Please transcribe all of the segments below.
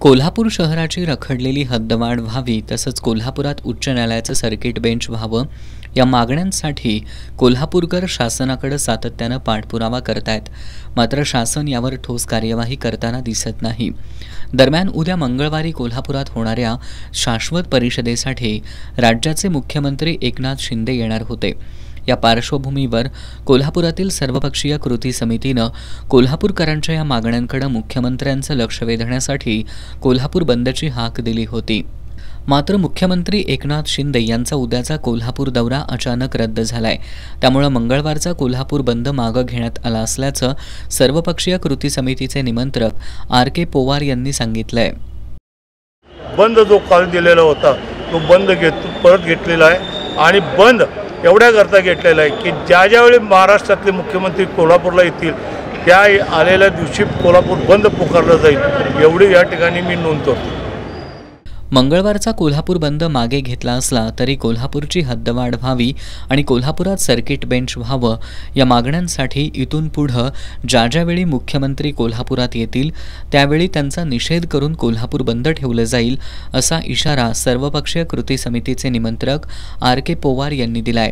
कोल्हापूर शहराची रखडलेली हद्दवाढ व्हावी तसंच कोल्हापुरात उच्च न्यायालयाचं सर्किट बेंच व्हावं या मागण्यांसाठी कोल्हापूरकर शासनाकडे सातत्यानं पाठपुरावा करतायत। मात्र शासन यावर ठोस कार्यवाही करताना दिसत नाही। दरम्यान उद्या मंगळवारी कोल्हापुरात होणाऱ्या शाश्वत परिषदेसाठी राज्याचे मुख्यमंत्री एकनाथ शिंदे येणार होते। या पार्श्वभूमीवर कोल्हापुरातील सर्वपक्षीय कृती समितीनं कोल्हापूरकरांच्या या मागण्यांकडे मुख्यमंत्र्यांचं लक्ष वेधण्यासाठी कोल्हापूर बंदची हाक दिली होती। मात्र मुख्यमंत्री एकनाथ शिंदे यांचा उद्याचा कोल्हापूर दौरा अचानक रद्द झालाय। त्यामुळे मंगळवारचा कोल्हापूर बंद मागे घेण्यात आला असल्याचं सर्वपक्षीय कृती समितीचे निमंत्रक आर.के. पोवार यांनी सांगितलंय। बंद जो काल दिलेला होता तो बंद परत घेतलेला आहे आणि बंद एवढ्याकरता घेतलेला आहे की ज्यावेळी महाराष्ट्रातले मुख्यमंत्री कोल्हापूरला येतील त्या आलेल्या दिवशी कोल्हापूर बंद पुकारलं जाईल एवढी या ठिकाणी मी नोंद करतो। मंगळवारचा कोल्हापूर बंद मागे घेतला असला तरी कोल्हापूरची हद्दवाढ व्हावी आणि कोल्हापुरात सर्किट बेंच व्हावं या मागण्यांसाठी इथून पुढे ज्यावेळी मुख्यमंत्री कोल्हापुरात येतील त्यावेळी त्यांचा निषेध करून कोल्हापूर बंद ठेवलं जाईल असा इशारा सर्वपक्षीय कृती समितीचे निमंत्रक आर.के. पोवार यांनी दिलाय।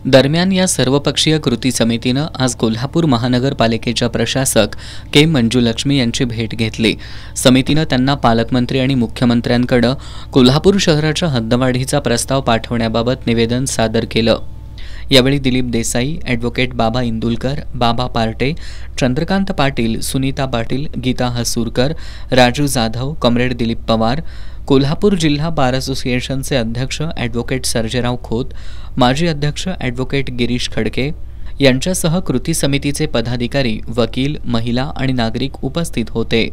दरम्यान या सर्वपक्षीय कृती समितीनं आज कोल्हापूर महानगरपालिकेच्या प्रशासक के. मंजुलक्ष्मी यांची भेट घेतली। समितीनं त्यांना पालकमंत्री आणि मुख्यमंत्र्यांकडे कोल्हापूर शहराच्या हद्दवाढीचा प्रस्ताव पाठवण्याबाबत निवेदन सादर केलं। यावेळी दिलीप देसाई, ॲडव्होकेट बाबा इंदुलकर, बाबा पार्टे, चंद्रकांत पाटील, सुनीता पाटील, गीता हसूरकर, राजू जाधव, कॉम्रेड दिलीप पवार, कोल्हापूर जिल्हा बार असोसिएशनचे अध्यक्ष ॲडव्होकेट सर्जेराव खोत, माजी अध्यक्ष ॲडव्होकेट गिरीश खडके यांच्यासह कृती समितीचे पदाधिकारी, वकील, महिला आणि नागरिक उपस्थित होते।